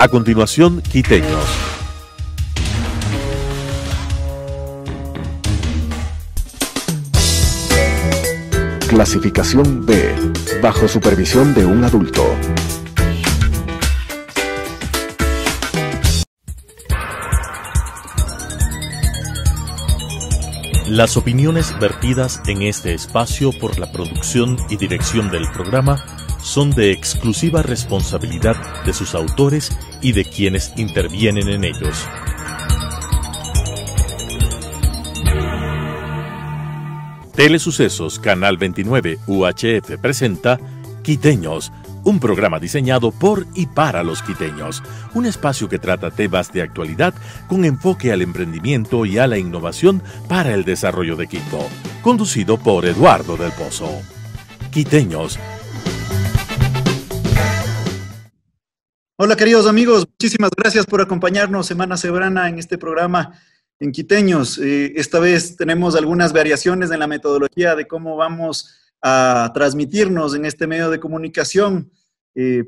A continuación, Quiteños. Clasificación B, bajo supervisión de un adulto. Las opiniones vertidas en este espacio por la producción y dirección del programa son de exclusiva responsabilidad de sus autores y de quienes intervienen en ellos. Telesucesos Canal 29 UHF presenta Quiteños, un programa diseñado por y para los quiteños, un espacio que trata temas de actualidad con enfoque al emprendimiento y a la innovación para el desarrollo de Quito, conducido por Eduardo del Pozo. Quiteños. Hola queridos amigos, muchísimas gracias por acompañarnos semana a semana en este programa en Quiteños. Esta vez tenemos algunas variaciones en la metodología de cómo vamos a transmitirnos en este medio de comunicación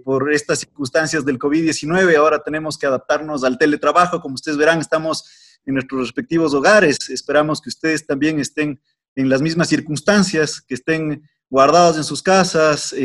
por estas circunstancias del COVID-19. Ahora tenemos que adaptarnos al teletrabajo. Como ustedes verán, estamos en nuestros respectivos hogares. Esperamos que ustedes también estén en las mismas circunstancias, que estén guardados en sus casas,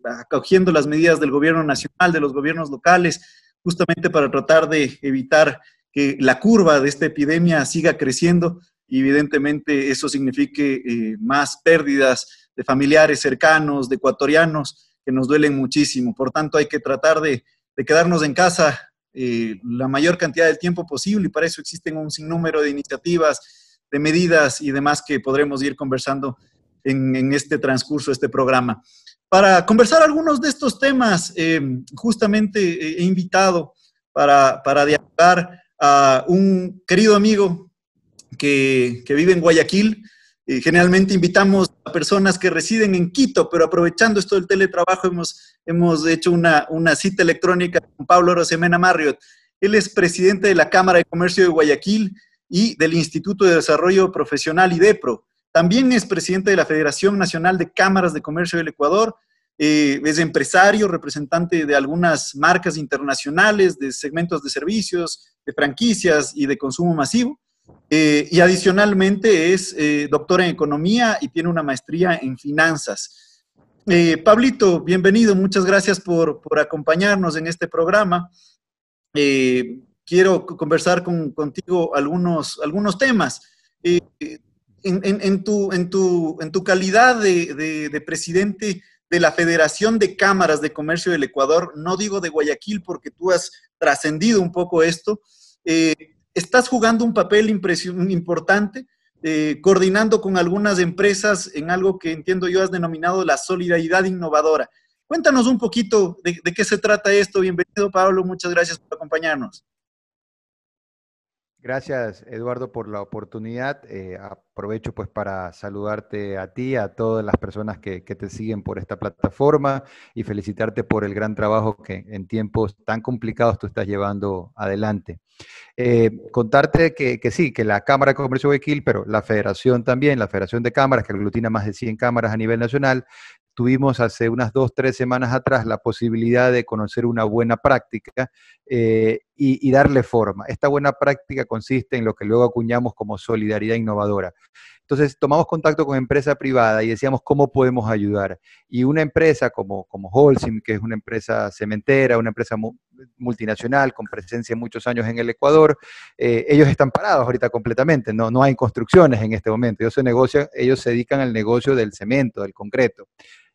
acogiendo las medidas del gobierno nacional, de los gobiernos locales, justamente para tratar de evitar que la curva de esta epidemia siga creciendo y evidentemente eso signifique más pérdidas de familiares cercanos, de ecuatorianos, que nos duelen muchísimo. Por tanto, hay que tratar de quedarnos en casa la mayor cantidad del tiempo posible y para eso existen un sinnúmero de iniciativas, de medidas y demás que podremos ir conversando en este transcurso de este programa. Para conversar algunos de estos temas, justamente he invitado para dialogar a un querido amigo que vive en Guayaquil. Generalmente invitamos a personas que residen en Quito, pero aprovechando esto del teletrabajo hemos hecho una cita electrónica con Pablo Rosemena Marriott. Él es presidente de la Cámara de Comercio de Guayaquil y del Instituto de Desarrollo Profesional IDEPRO. También es presidente de la Federación Nacional de Cámaras de Comercio del Ecuador. Es empresario, representante de algunas marcas internacionales, de segmentos de servicios, de franquicias y de consumo masivo. Y adicionalmente es doctor en economía y tiene una maestría en finanzas. Pablito, bienvenido, muchas gracias por acompañarnos en este programa. Quiero conversar contigo algunos temas. En tu calidad de presidente de la Federación de Cámaras de Comercio del Ecuador, no digo de Guayaquil porque tú has trascendido un poco esto, estás jugando un papel importante, coordinando con algunas empresas en algo que entiendo yo has denominado la solidaridad innovadora. Cuéntanos un poquito de qué se trata esto. Bienvenido, Pablo, muchas gracias por acompañarnos. Gracias, Eduardo, por la oportunidad. Aprovecho pues para saludarte a ti, a todas las personas que te siguen por esta plataforma y felicitarte por el gran trabajo que en tiempos tan complicados tú estás llevando adelante. Contarte que sí, que la Cámara de Comercio de Guayaquil, pero la Federación también, la Federación de Cámaras, que aglutina más de 100 cámaras a nivel nacional, tuvimos hace unas 2-3 semanas atrás la posibilidad de conocer una buena práctica y darle forma. Esta buena práctica consiste en lo que luego acuñamos como solidaridad innovadora. Entonces tomamos contacto con empresa privada y decíamos cómo podemos ayudar. Y una empresa como Holcim, que es una empresa cementera, una empresa multinacional con presencia muchos años en el Ecuador, ellos están parados ahorita completamente, no hay construcciones en este momento. Ellos se dedican al negocio del cemento, del concreto.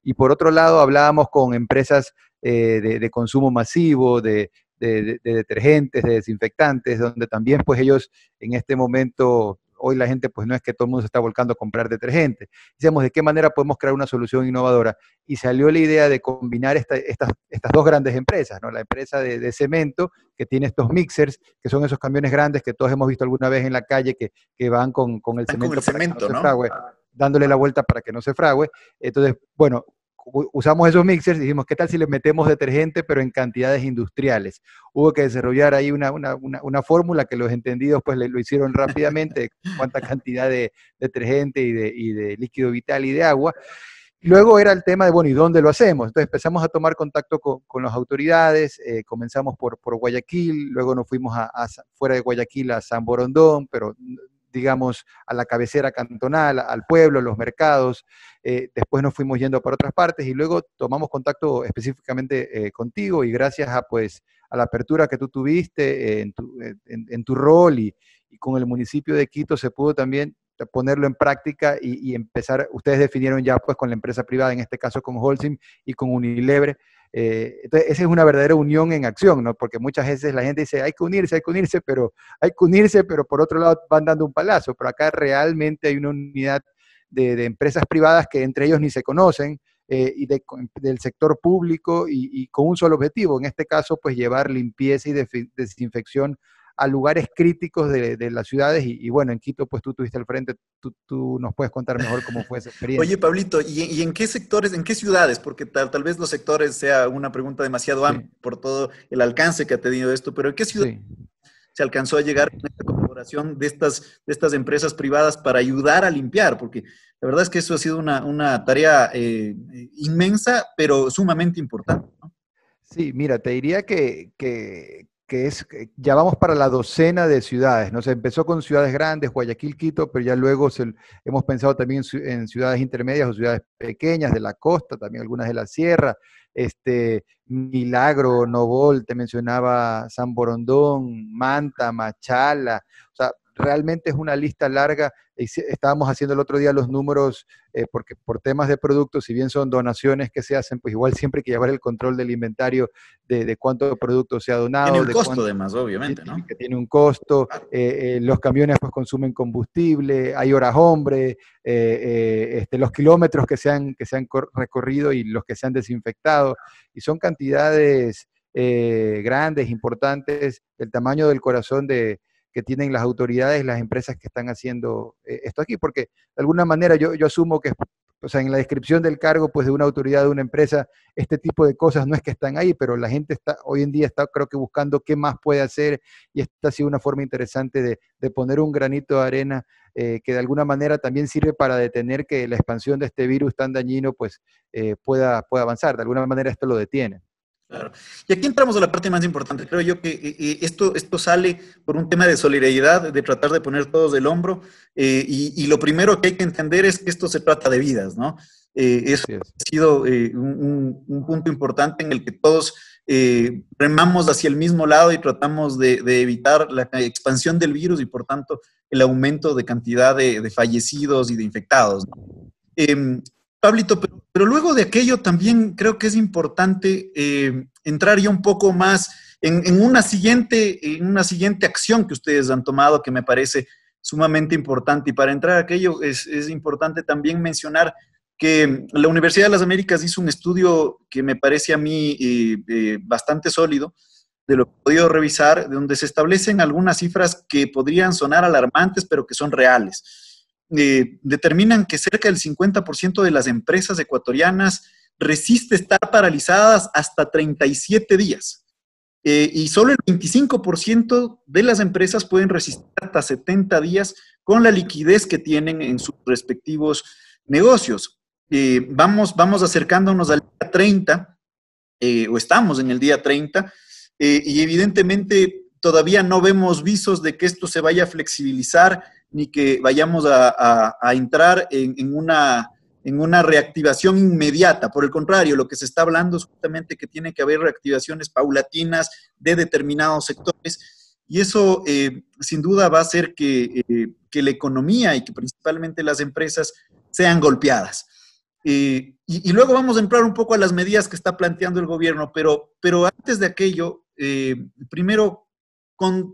Y por otro lado hablábamos con empresas de consumo masivo, de detergentes, de desinfectantes, donde también pues ellos en este momento, hoy la gente pues no es que todo el mundo se está volcando a comprar detergente. Decíamos de qué manera podemos crear una solución innovadora y salió la idea de combinar estas dos grandes empresas, ¿no? La empresa de cemento que tiene estos mixers, que son esos camiones grandes que todos hemos visto alguna vez en la calle que van con el cemento, con el cemento, para que no se frague, dándole la vuelta para que no se frague. Entonces, bueno, usamos esos mixers y dijimos, ¿qué tal si les metemos detergente pero en cantidades industriales? Hubo que desarrollar ahí una fórmula que los entendidos pues lo hicieron rápidamente, de cuánta cantidad de detergente y de líquido vital y de agua. Luego era el tema de, bueno, ¿y dónde lo hacemos? Entonces empezamos a tomar contacto con las autoridades, comenzamos por Guayaquil, luego nos fuimos fuera de Guayaquil a San Borondón, pero digamos a la cabecera cantonal, al pueblo, los mercados, después nos fuimos yendo para otras partes y luego tomamos contacto específicamente contigo y gracias a, pues, a la apertura que tú tuviste en tu rol y con el municipio de Quito se pudo también ponerlo en práctica y empezar, ustedes definieron ya pues con la empresa privada, en este caso con Holcim y con Unilever. Entonces, esa es una verdadera unión en acción, ¿no? Porque muchas veces la gente dice, hay que unirse, pero por otro lado van dando un palazo, pero acá realmente hay una unidad de empresas privadas que entre ellos ni se conocen, del sector público y con un solo objetivo, en este caso pues llevar limpieza y desinfección a lugares críticos de las ciudades y bueno, en Quito pues tú estuviste al frente, tú nos puedes contar mejor cómo fue esa experiencia. Oye, Pablito, ¿y en qué sectores, en qué ciudades? Porque tal vez los sectores sea una pregunta demasiado amplia por todo el alcance que ha tenido esto, pero ¿en qué ciudades se alcanzó a llegar con esta colaboración de estas empresas privadas para ayudar a limpiar? Porque la verdad es que eso ha sido una tarea inmensa, pero sumamente importante, ¿no? Sí, mira, te diría ya vamos para la docena de ciudades, ¿no? Se empezó con ciudades grandes, Guayaquil, Quito, pero ya luego hemos pensado también en ciudades intermedias o ciudades pequeñas de la costa, también algunas de la sierra, Milagro, Novol, te mencionaba San Borondón, Manta, Machala, o sea, realmente es una lista larga. Estábamos haciendo el otro día los números, porque por temas de productos, si bien son donaciones que se hacen, pues igual siempre hay que llevar el control del inventario de cuánto producto se ha donado. Tiene un costo además, obviamente, ¿no? Que tiene un costo, los camiones pues consumen combustible, hay horas hombre, los kilómetros que se han recorrido y los que se han desinfectado, y son cantidades grandes, importantes, del tamaño del corazón que tienen las autoridades, las empresas que están haciendo esto aquí, porque de alguna manera yo asumo que, o sea, en la descripción del cargo pues de una autoridad, de una empresa, este tipo de cosas no es que están ahí, pero la gente hoy en día está creo que buscando qué más puede hacer y esta ha sido una forma interesante de poner un granito de arena que de alguna manera también sirve para detener que la expansión de este virus tan dañino pues pueda avanzar, de alguna manera esto lo detiene. Claro. Y aquí entramos a la parte más importante. Creo yo que esto sale por un tema de solidaridad, de tratar de poner todos del hombro. Y lo primero que hay que entender es que esto se trata de vidas, ¿no? Eso ha sido un punto importante en el que todos remamos hacia el mismo lado y tratamos de evitar la expansión del virus y, por tanto, el aumento de cantidad de fallecidos y de infectados, ¿no? Pablito, pero luego de aquello también creo que es importante entrar ya un poco más en una siguiente acción que ustedes han tomado que me parece sumamente importante. Y para entrar a aquello es importante también mencionar que la Universidad de las Américas hizo un estudio que me parece a mí bastante sólido, de lo que he podido revisar, de donde se establecen algunas cifras que podrían sonar alarmantes, pero que son reales. Determinan que cerca del 50% de las empresas ecuatorianas resiste estar paralizadas hasta 37 días. Y solo el 25% de las empresas pueden resistir hasta 70 días con la liquidez que tienen en sus respectivos negocios. Vamos acercándonos al día 30, o estamos en el día 30, y evidentemente todavía no vemos visos de que esto se vaya a flexibilizar ni que vayamos a entrar en una reactivación inmediata. Por el contrario, lo que se está hablando es justamente que tiene que haber reactivaciones paulatinas de determinados sectores y eso sin duda va a hacer que la economía y que principalmente las empresas sean golpeadas. Y luego vamos a entrar un poco a las medidas que está planteando el gobierno, pero antes de aquello, primero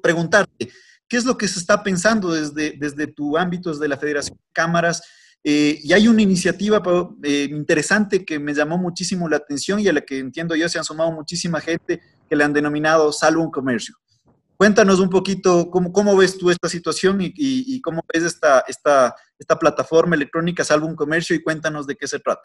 preguntarte, ¿qué es lo que se está pensando desde tu ámbito, desde la Federación de Cámaras? Y hay una iniciativa interesante que me llamó muchísimo la atención y a la que entiendo yo se han sumado muchísima gente que le han denominado Salvo un Comercio. Cuéntanos un poquito cómo ves tú esta situación y cómo ves esta plataforma electrónica Salvo un Comercio y cuéntanos de qué se trata.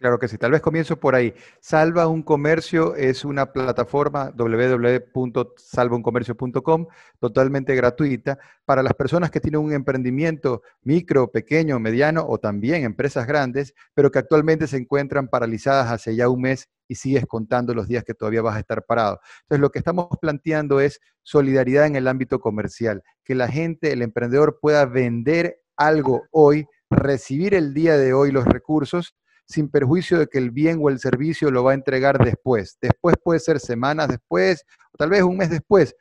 Claro que sí, tal vez comienzo por ahí. Salva un Comercio es una plataforma www.salvauncomercio.com totalmente gratuita para las personas que tienen un emprendimiento micro, pequeño, mediano o también empresas grandes, pero que actualmente se encuentran paralizadas hace ya un mes y sigues contando los días que todavía vas a estar parado. Entonces, lo que estamos planteando es solidaridad en el ámbito comercial, que la gente, el emprendedor pueda vender algo hoy, recibir el día de hoy los recursos sin perjuicio de que el bien o el servicio lo va a entregar después. Después puede ser semanas después, o tal vez un mes después,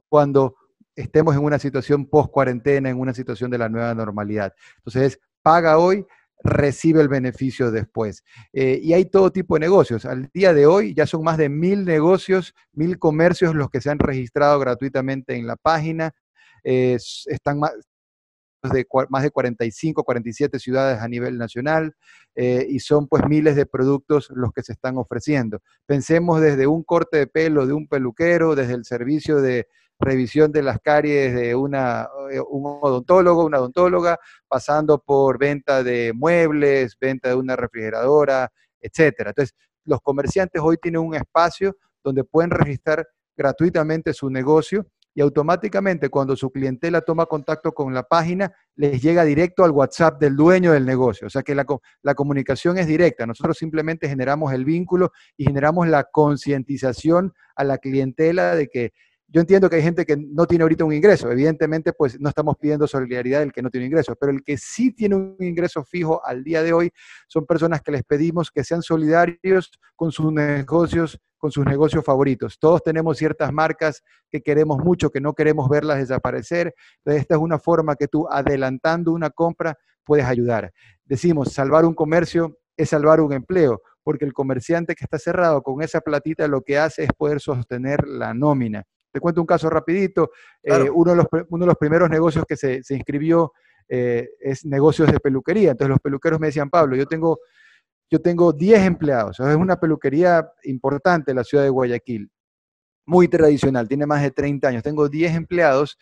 cuando estemos en una situación post-cuarentena, en una situación de la nueva normalidad. Entonces, paga hoy, recibe el beneficio después. Y hay todo tipo de negocios. Al día de hoy ya son más de 1000 negocios, 1000 comercios los que se han registrado gratuitamente en la página. Están más de 45, 47 ciudades a nivel nacional, y son pues miles de productos los que se están ofreciendo. Pensemos desde un corte de pelo de un peluquero, desde el servicio de revisión de las caries de un odontólogo, una odontóloga, pasando por venta de muebles, venta de una refrigeradora, etcétera. Entonces, los comerciantes hoy tienen un espacio donde pueden registrar gratuitamente su negocio y automáticamente cuando su clientela toma contacto con la página, les llega directo al WhatsApp del dueño del negocio. O sea que la comunicación es directa. Nosotros simplemente generamos el vínculo y generamos la concientización a la clientela de que yo entiendo que hay gente que no tiene ahorita un ingreso. Evidentemente, pues no estamos pidiendo solidaridad del que no tiene ingreso, pero el que sí tiene un ingreso fijo al día de hoy son personas que les pedimos que sean solidarios con sus negocios favoritos. Todos tenemos ciertas marcas que queremos mucho, que no queremos verlas desaparecer. Entonces, esta es una forma que tú, adelantando una compra, puedes ayudar. Decimos, salvar un comercio es salvar un empleo, porque el comerciante que está cerrado con esa platita lo que hace es poder sostener la nómina. Te cuento un caso rapidito. Claro. Uno de los primeros negocios que se inscribió es negocios de peluquería. Entonces los peluqueros me decían, Pablo, yo tengo 10 empleados. Es una peluquería importante en la ciudad de Guayaquil, muy tradicional, tiene más de 30 años. Tengo 10 empleados,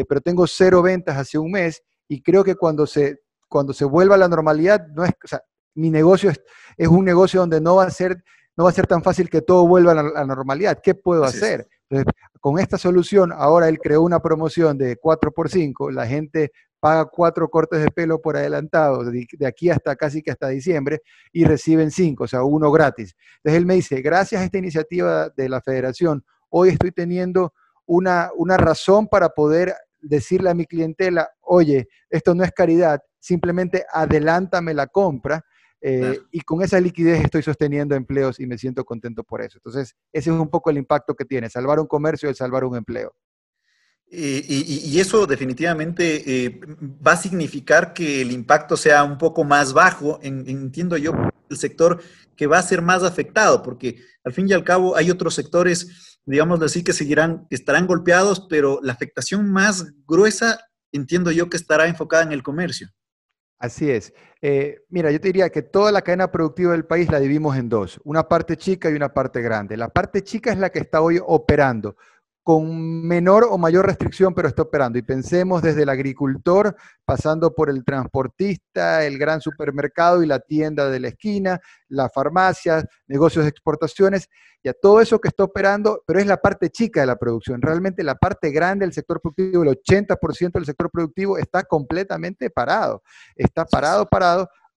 pero tengo 0 ventas hace un mes y creo que cuando se vuelva a la normalidad, o sea, mi negocio es un negocio donde no va a ser tan fácil que todo vuelva a la normalidad. ¿Qué puedo hacer? Entonces, con esta solución, ahora él creó una promoción de 4x5, la gente paga 4 cortes de pelo por adelantado, de aquí hasta casi que hasta diciembre, y reciben 5, o sea, 1 gratis. Entonces él me dice, gracias a esta iniciativa de la federación, hoy estoy teniendo una razón para poder decirle a mi clientela, oye, esto no es caridad, simplemente adelántame la compra, y con esa liquidez estoy sosteniendo empleos y me siento contento por eso. Entonces, ese es un poco el impacto que tiene, salvar un comercio es salvar un empleo. Y eso definitivamente va a significar que el impacto sea un poco más bajo, entiendo yo, el sector que va a ser más afectado, porque al fin y al cabo hay otros sectores, digamos así, que estarán golpeados, pero la afectación más gruesa, entiendo yo, que estará enfocada en el comercio. Así es. Mira, yo te diría que toda la cadena productiva del país la dividimos en dos, una parte chica y una parte grande. La parte chica es la que está hoy operando, con menor o mayor restricción, pero está operando. Y pensemos desde el agricultor, pasando por el transportista, el gran supermercado y la tienda de la esquina, la farmacia, negocios de exportaciones, y a todo eso que está operando, pero es la parte chica de la producción. Realmente la parte grande del sector productivo, el 80% del sector productivo está completamente parado. Está parado.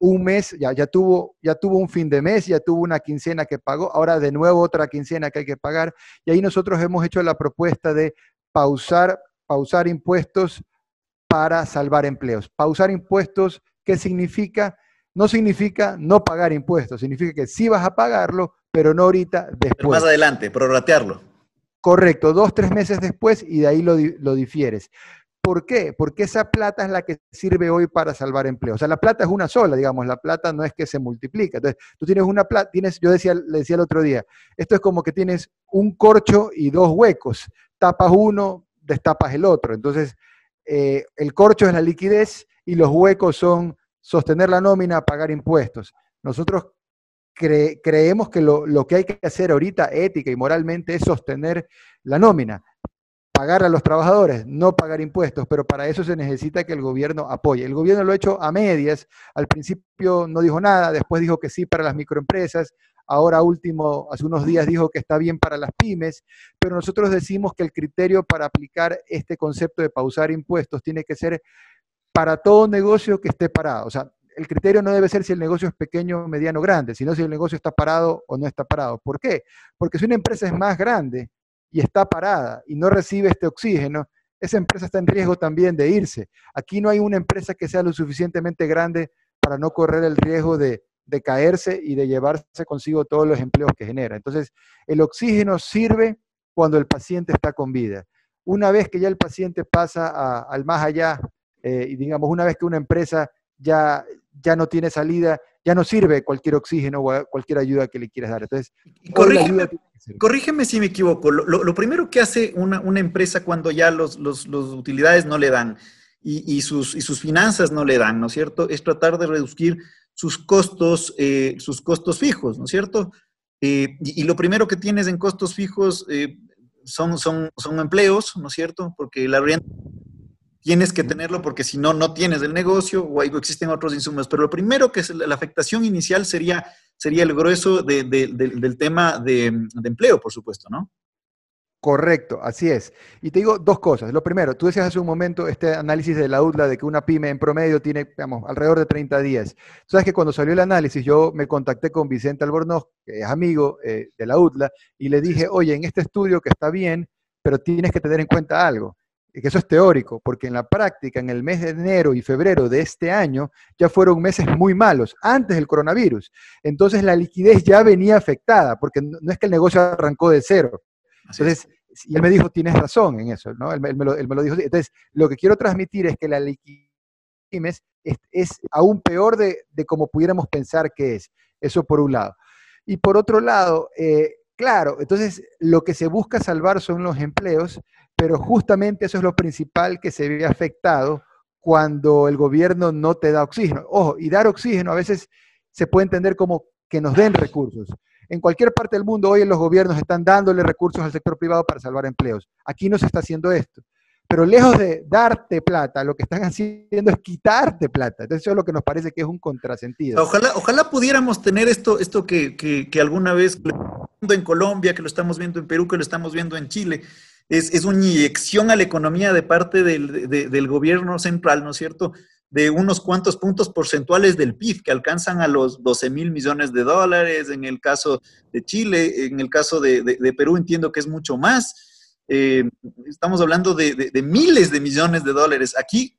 Un mes, ya tuvo un fin de mes, ya tuvo una quincena que pagó, ahora de nuevo otra quincena que hay que pagar, y ahí nosotros hemos hecho la propuesta de pausar impuestos para salvar empleos. Pausar impuestos, ¿qué significa? No significa no pagar impuestos, significa que sí vas a pagarlo, pero no ahorita, después. Pero más adelante, prorratearlo. Correcto, 2, 3 meses después y de ahí lo difieres. ¿Por qué? Porque esa plata es la que sirve hoy para salvar empleo. O sea, la plata es una sola, digamos, la plata no es que se multiplica. Entonces, tú tienes una plata, le decía el otro día, esto es como que tienes un corcho y 2 huecos. Tapas uno, destapas el otro. Entonces, el corcho es la liquidez y los huecos son sostener la nómina, pagar impuestos. Nosotros creemos que lo que hay que hacer ahorita, ética y moralmente, es sostener la nómina. pagar a los trabajadores, no pagar impuestos, pero para eso se necesita que el gobierno apoye. El gobierno lo ha hecho a medias, al principio no dijo nada, después dijo que sí para las microempresas, ahora último, hace unos días dijo que está bien para las pymes, pero nosotros decimos que el criterio para aplicar este concepto de pausar impuestos tiene que ser para todo negocio que esté parado. O sea, el criterio no debe ser si el negocio es pequeño, mediano o grande, sino si el negocio está parado o no está parado. ¿Por qué? Porque si una empresa es más grande y está parada y no recibe este oxígeno, esa empresa está en riesgo también de irse. Aquí no hay una empresa que sea lo suficientemente grande para no correr el riesgo de caerse y de llevarse consigo todos los empleos que genera. Entonces, el oxígeno sirve cuando el paciente está con vida. Una vez que ya el paciente pasa al más allá, y digamos, una vez que una empresa ya no tiene salida, ya no sirve cualquier oxígeno o cualquier ayuda que le quieras dar. Entonces, corrígeme si me equivoco. Lo primero que hace una empresa cuando ya los utilidades no le dan y sus finanzas no le dan, ¿no es cierto? Es tratar de reducir sus costos fijos, ¿no es cierto? Y lo primero que tienes en costos fijos son empleos, ¿no es cierto? Porque la renta tienes que tenerlo porque si no, no tienes el negocio o existen otros insumos. Pero lo primero que es la afectación inicial sería el grueso del tema de empleo, por supuesto, ¿no? Correcto, así es. Y te digo dos cosas. Lo primero, tú decías hace un momento este análisis de la UTLA de que una pyme en promedio tiene, digamos, alrededor de 30 días. Sabes que cuando salió el análisis yo me contacté con Vicente Albornoz, que es amigo de la UTLA, y le dije, oye, en este estudio que está bien, pero tienes que tener en cuenta algo, que eso es teórico, porque en la práctica, en el mes de enero y febrero de este año, ya fueron meses muy malos, antes del coronavirus. Entonces la liquidez ya venía afectada, porque no es que el negocio arrancó de cero. Entonces, y él me dijo, tienes razón en eso, ¿no? Él me lo dijo. Entonces, lo que quiero transmitir es que la liquidez es aún peor de como pudiéramos pensar que es. Eso por un lado. Y por otro lado, claro, entonces lo que se busca salvar son los empleos, pero justamente eso es lo principal que se ve afectado cuando el gobierno no te da oxígeno. Ojo, y dar oxígeno a veces se puede entender como que nos den recursos. En cualquier parte del mundo hoy los gobiernos están dándole recursos al sector privado para salvar empleos. Aquí no se está haciendo esto. Pero lejos de darte plata, lo que están haciendo es quitarte plata. Entonces eso es lo que nos parece que es un contrasentido. Ojalá pudiéramos tener esto que alguna vez en Colombia, que lo estamos viendo en Perú, que lo estamos viendo en Chile. Es una inyección a la economía de parte del gobierno central, ¿no es cierto?, de unos cuantos puntos porcentuales del PIB que alcanzan a los 12,000 millones de dólares, en el caso de Chile, en el caso de Perú entiendo que es mucho más. Estamos hablando de miles de millones de dólares. Aquí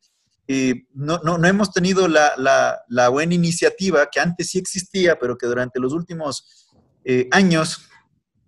no hemos tenido la buena iniciativa que antes sí existía, pero que durante los últimos años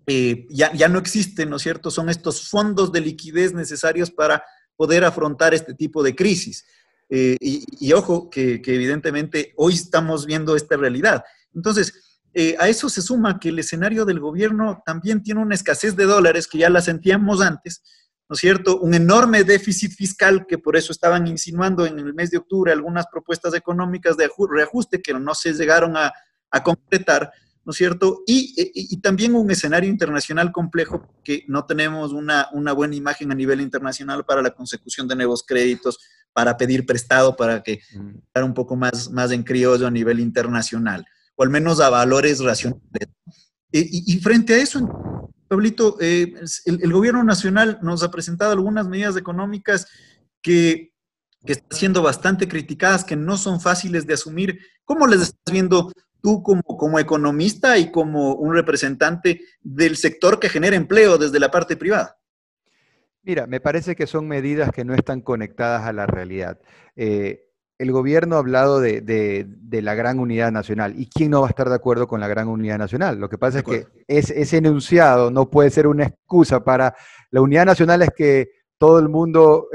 ya no existen, ¿no es cierto? Son estos fondos de liquidez necesarios para poder afrontar este tipo de crisis. Y ojo, que evidentemente hoy estamos viendo esta realidad. Entonces, a eso se suma que el escenario del gobierno también tiene una escasez de dólares que ya la sentíamos antes, ¿no es cierto? Un enorme déficit fiscal que por eso estaban insinuando en el mes de octubre algunas propuestas económicas de reajuste que no se llegaron a concretar, ¿no es cierto? Y también un escenario internacional complejo que no tenemos una buena imagen a nivel internacional para la consecución de nuevos créditos, para pedir prestado, para que estar un poco más en criollo a nivel internacional, o al menos a valores racionales. Y frente a eso, Pablito, el gobierno nacional nos ha presentado algunas medidas económicas que están siendo bastante criticadas, que no son fáciles de asumir. ¿Cómo les estás viendo tú como economista y como un representante del sector que genera empleo desde la parte privada? Mira, me parece que son medidas que no están conectadas a la realidad. El gobierno ha hablado de la gran unidad nacional. ¿Y quién no va a estar de acuerdo con la gran unidad nacional? Lo que pasa es que ese enunciado no puede ser una excusa para... La unidad nacional es que todo el mundo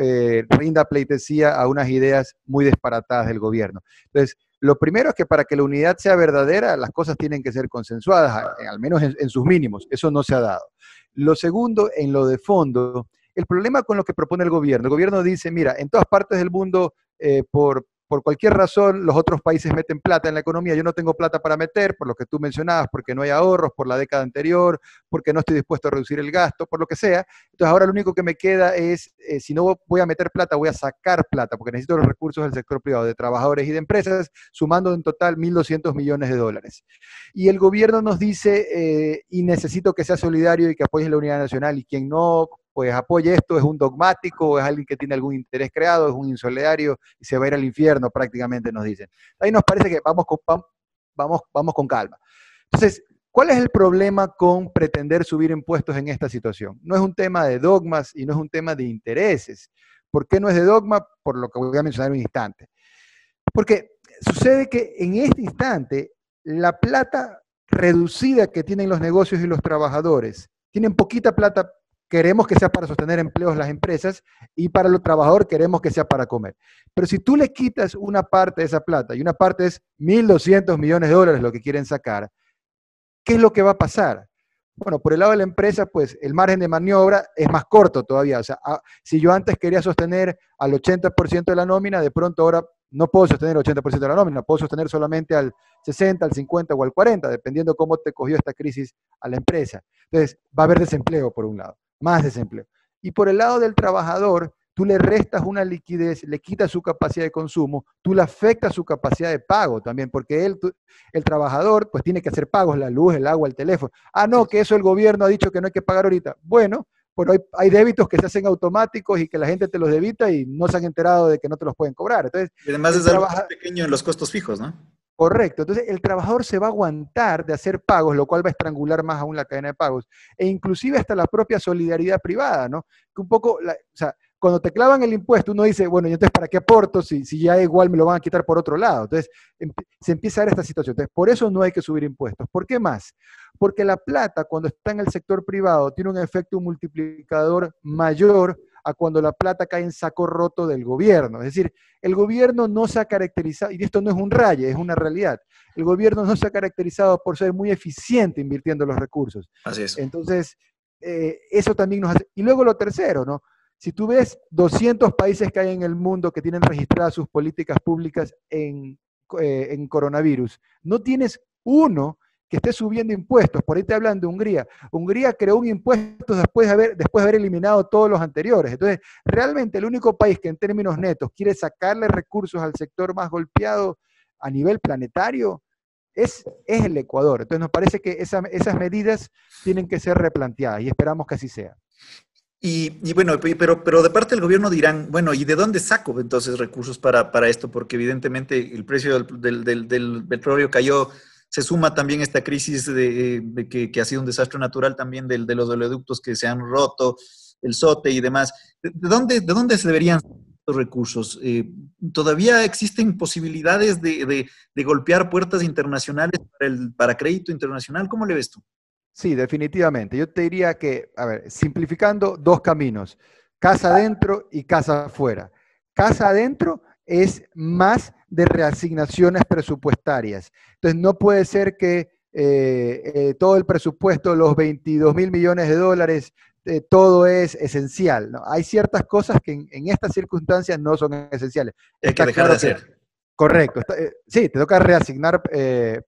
rinda pleitesía a unas ideas muy disparatadas del gobierno. Entonces, lo primero es que para que la unidad sea verdadera, las cosas tienen que ser consensuadas, al menos en sus mínimos. Eso no se ha dado. Lo segundo, en lo de fondo, el problema con lo que propone el gobierno dice, mira, en todas partes del mundo, por por cualquier razón los otros países meten plata en la economía, yo no tengo plata para meter, por lo que tú mencionabas, porque no hay ahorros, por la década anterior, porque no estoy dispuesto a reducir el gasto, por lo que sea. Entonces ahora lo único que me queda es, si no voy a meter plata, voy a sacar plata, porque necesito los recursos del sector privado, de trabajadores y de empresas, sumando en total 1.200 millones de dólares. Y el gobierno nos dice, y necesito que sea solidario y que apoye la unidad nacional, y quien no pues apoye esto es un dogmático, o es alguien que tiene algún interés creado, es un insolidario y se va a ir al infierno prácticamente, nos dicen. Ahí nos parece que vamos con calma. Entonces, ¿cuál es el problema con pretender subir impuestos en esta situación? No es un tema de dogmas y no es un tema de intereses. ¿Por qué no es de dogma? Por lo que voy a mencionar en un instante. Porque sucede que en este instante la plata reducida que tienen los negocios y los trabajadores, tienen poquita plata. Queremos que sea para sostener empleos las empresas y para los trabajadores queremos que sea para comer. Pero si tú le quitas una parte de esa plata y una parte es 1.200 millones de dólares lo que quieren sacar, ¿qué es lo que va a pasar? Bueno, por el lado de la empresa, pues el margen de maniobra es más corto todavía. O sea, si yo antes quería sostener al 80% de la nómina, de pronto ahora no puedo sostener el 80% de la nómina, puedo sostener solamente al 60, al 50 o al 40, dependiendo cómo te cogió esta crisis a la empresa. Entonces, va a haber desempleo por un lado, más desempleo. Y por el lado del trabajador, tú le restas una liquidez, le quitas su capacidad de consumo, tú le afectas su capacidad de pago también, porque el trabajador pues tiene que hacer pagos, la luz, el agua, el teléfono. Ah, no, que eso el gobierno ha dicho que no hay que pagar ahorita. Bueno, pero hay débitos que se hacen automáticos y que la gente te los debita y no se han enterado de que no te los pueden cobrar. Entonces, y además es algo pequeño en los costos fijos, ¿no? Correcto. Entonces, el trabajador se va a aguantar de hacer pagos, lo cual va a estrangular más aún la cadena de pagos, e inclusive hasta la propia solidaridad privada, ¿no? Que un poco, o sea, cuando te clavan el impuesto, uno dice, bueno, ¿y entonces para qué aporto si ya igual me lo van a quitar por otro lado? Entonces, se empieza a dar esta situación. Entonces, por eso no hay que subir impuestos. ¿Por qué más? Porque la plata, cuando está en el sector privado, tiene un efecto multiplicador mayor a cuando la plata cae en saco roto del gobierno. Es decir, el gobierno no se ha caracterizado, y esto no es un raye, es una realidad, el gobierno no se ha caracterizado por ser muy eficiente invirtiendo los recursos. Así es. Entonces, eso también nos hace... Y luego lo tercero, ¿no? Si tú ves 200 países que hay en el mundo que tienen registradas sus políticas públicas en coronavirus, no tienes uno que esté subiendo impuestos. Por ahí te hablan de Hungría. Hungría creó un impuesto después de haber eliminado todos los anteriores. Entonces, realmente el único país que en términos netos quiere sacarle recursos al sector más golpeado a nivel planetario es el Ecuador. Entonces, nos parece que esas medidas tienen que ser replanteadas y esperamos que así sea. Y bueno, pero de parte del gobierno dirán, bueno, ¿y de dónde saco entonces recursos para esto? Porque evidentemente el precio del petróleo cayó, se suma también esta crisis que ha sido un desastre natural también de los oleoductos que se han roto, el SOTE y demás. ¿De dónde se deberían los recursos? ¿Todavía existen posibilidades de golpear puertas internacionales para crédito internacional? ¿Cómo le ves tú? Sí, definitivamente. Yo te diría que, a ver, simplificando, dos caminos, casa adentro y casa afuera. Casa adentro es más de reasignaciones presupuestarias. Entonces, no puede ser que todo el presupuesto, los 22.000 millones de dólares, todo es esencial, ¿no? Hay ciertas cosas que en estas circunstancias no son esenciales. Hay que dejar de hacer. Correcto. Sí, te toca reasignar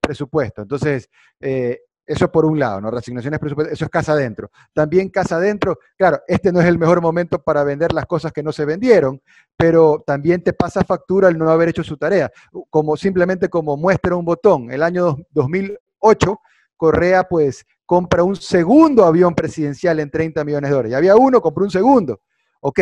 presupuesto. Entonces, eso por un lado, ¿no? Reasignaciones presupuestarias, eso es casa adentro. También casa adentro, claro, este no es el mejor momento para vender las cosas que no se vendieron, pero también te pasa factura el no haber hecho su tarea. Simplemente como muestra un botón, el año 2008, Correa pues compra un segundo avión presidencial en 30 millones de dólares. Ya había uno, compró un segundo. Ok.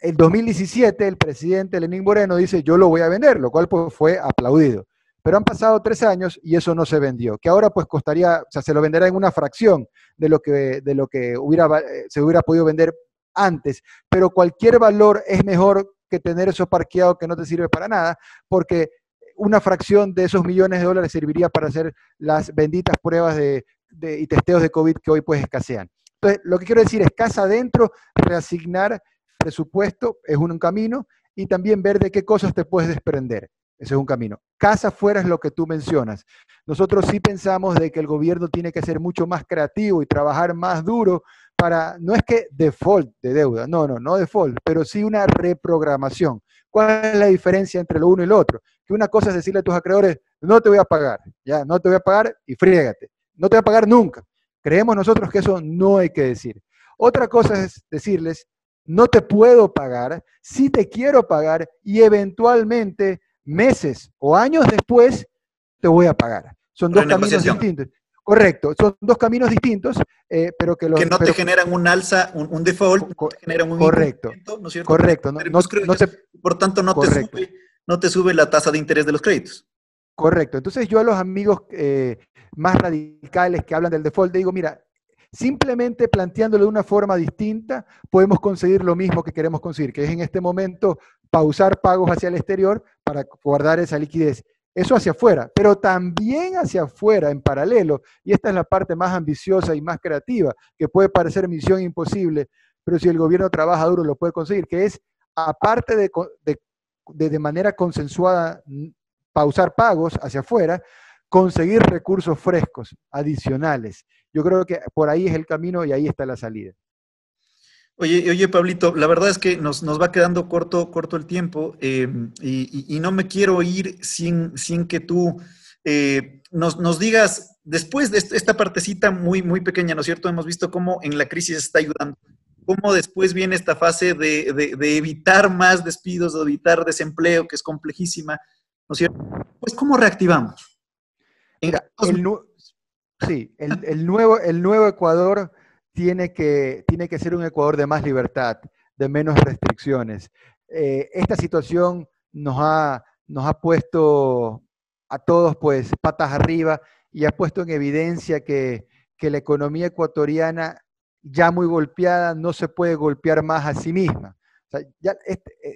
En 2017 el presidente Lenín Moreno dice, yo lo voy a vender, lo cual pues fue aplaudido. Pero han pasado 3 años y eso no se vendió, que ahora pues costaría, o sea, se lo venderá en una fracción de lo que se hubiera podido vender antes, pero cualquier valor es mejor que tener eso parqueado que no te sirve para nada, porque una fracción de esos millones de dólares serviría para hacer las benditas pruebas y testeos de COVID que hoy pues escasean. Entonces, lo que quiero decir es casa adentro, reasignar presupuesto es un camino, y también ver de qué cosas te puedes desprender. Ese es un camino. Casa afuera es lo que tú mencionas. Nosotros sí pensamos de que el gobierno tiene que ser mucho más creativo y trabajar más duro para, no es que default de deuda, no default, pero sí una reprogramación. ¿Cuál es la diferencia entre lo uno y lo otro? Que una cosa es decirle a tus acreedores, no te voy a pagar, ya, no te voy a pagar y friégate. No te voy a pagar nunca. Creemos nosotros que eso no hay que decir. Otra cosa es decirles, no te puedo pagar, sí te quiero pagar y eventualmente meses o años después te voy a pagar. Son dos caminos distintos. Correcto, son dos caminos distintos, pero que no te generan un alza, un default, no te generan un correcto, ¿no es cierto? Correcto. Por tanto, no te sube la tasa de interés de los créditos. Correcto. Entonces yo a los amigos más radicales que hablan del default, digo, mira, simplemente planteándolo de una forma distinta, podemos conseguir lo mismo que queremos conseguir, que es en este momento pausar pagos hacia el exterior para guardar esa liquidez. Eso hacia afuera, pero también hacia afuera en paralelo, y esta es la parte más ambiciosa y más creativa, que puede parecer misión imposible, pero si el gobierno trabaja duro lo puede conseguir, que es, aparte de manera consensuada, pausar pagos hacia afuera, conseguir recursos frescos, adicionales. Yo creo que por ahí es el camino y ahí está la salida. Oye, Pablito, la verdad es que nos va quedando corto el tiempo y no me quiero ir sin que tú nos digas, después de esta partecita muy pequeña, ¿no es cierto? Hemos visto cómo en la crisis está ayudando, cómo después viene esta fase de evitar más despidos, de evitar desempleo, que es complejísima, ¿no es cierto? Pues, ¿cómo reactivamos? Mira, el nuevo Ecuador tiene que ser un Ecuador de más libertad, de menos restricciones. Esta situación nos ha puesto a todos pues patas arriba y ha puesto en evidencia que la economía ecuatoriana, ya muy golpeada, no se puede golpear más a sí misma. O sea, ya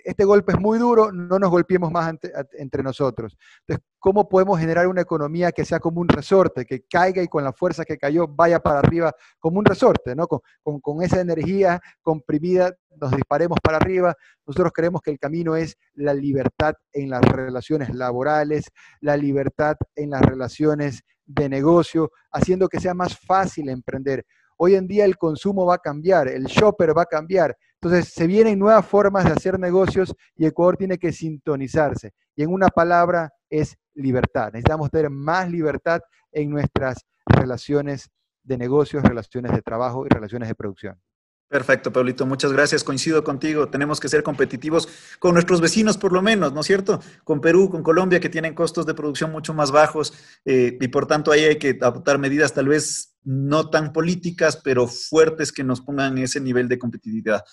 este golpe es muy duro, no nos golpeemos más entre nosotros. Entonces, ¿cómo podemos generar una economía que sea como un resorte, que caiga y con la fuerza que cayó vaya para arriba como un resorte, ¿no? Con esa energía comprimida nos disparemos para arriba? Nosotros creemos que el camino es la libertad en las relaciones laborales, la libertad en las relaciones de negocio, haciendo que sea más fácil emprender. Hoy en día el consumo va a cambiar, el shopper va a cambiar. Entonces se vienen nuevas formas de hacer negocios y Ecuador tiene que sintonizarse. Y en una palabra es libertad. Necesitamos tener más libertad en nuestras relaciones de negocios, relaciones de trabajo y relaciones de producción. Perfecto, Pablito, muchas gracias. Coincido contigo. Tenemos que ser competitivos con nuestros vecinos, por lo menos, ¿no es cierto? Con Perú, con Colombia, que tienen costos de producción mucho más bajos y por tanto ahí hay que adoptar medidas tal vez no tan políticas, pero fuertes que nos pongan ese nivel de competitividad.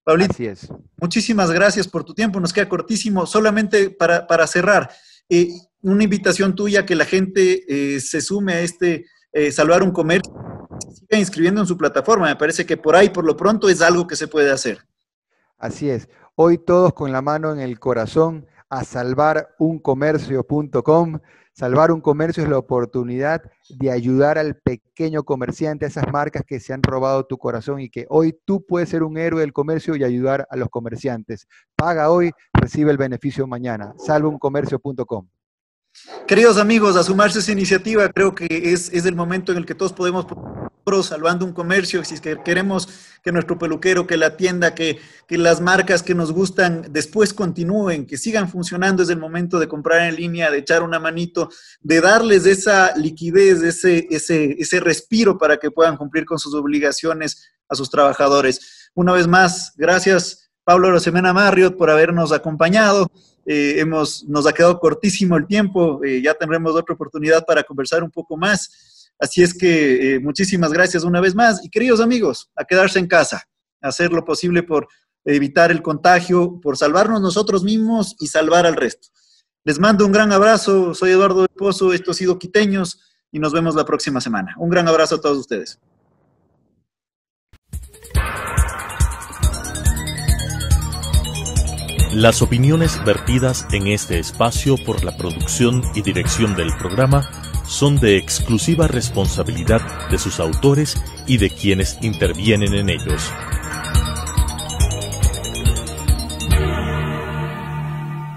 Pablito, así es. Muchísimas gracias por tu tiempo. Nos queda cortísimo. Solamente para cerrar, una invitación tuya que la gente se sume a Salvar un Comercio, se siga inscribiendo en su plataforma. Me parece que por ahí, por lo pronto, es algo que se puede hacer. Así es. Hoy todos con la mano en el corazón a salvaruncomercio.com. Salvar un comercio es la oportunidad de ayudar al pequeño comerciante, a esas marcas que se han robado tu corazón y que hoy tú puedes ser un héroe del comercio y ayudar a los comerciantes. Paga hoy, recibe el beneficio mañana. Salvauncomercio.com. Queridos amigos, a sumarse a esa iniciativa, creo que es el momento en el que todos podemos salvando un comercio. Si es que queremos que nuestro peluquero, que la tienda, que las marcas que nos gustan después continúen, que sigan funcionando, es el momento de comprar en línea, de echar una manito, de darles esa liquidez, ese respiro para que puedan cumplir con sus obligaciones a sus trabajadores. Una vez más, gracias Pablo Arosemena Marriott por habernos acompañado. Nos ha quedado cortísimo el tiempo, ya tendremos otra oportunidad para conversar un poco más. Así es que muchísimas gracias una vez más. Y queridos amigos, a quedarse en casa, a hacer lo posible por evitar el contagio, por salvarnos nosotros mismos y salvar al resto. Les mando un gran abrazo, soy Eduardo del Pozo, esto ha sido Quiteños y nos vemos la próxima semana. Un gran abrazo a todos ustedes. Las opiniones vertidas en este espacio por la producción y dirección del programa son de exclusiva responsabilidad de sus autores y de quienes intervienen en ellos.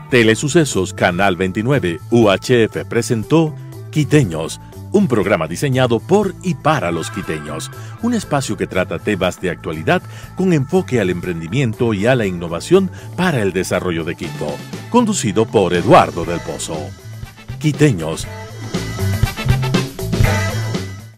Telesucesos Canal 29 UHF presentó Quiteños, un programa diseñado por y para los quiteños, un espacio que trata temas de actualidad con enfoque al emprendimiento y a la innovación para el desarrollo de Quito, conducido por Eduardo del Pozo. Quiteños,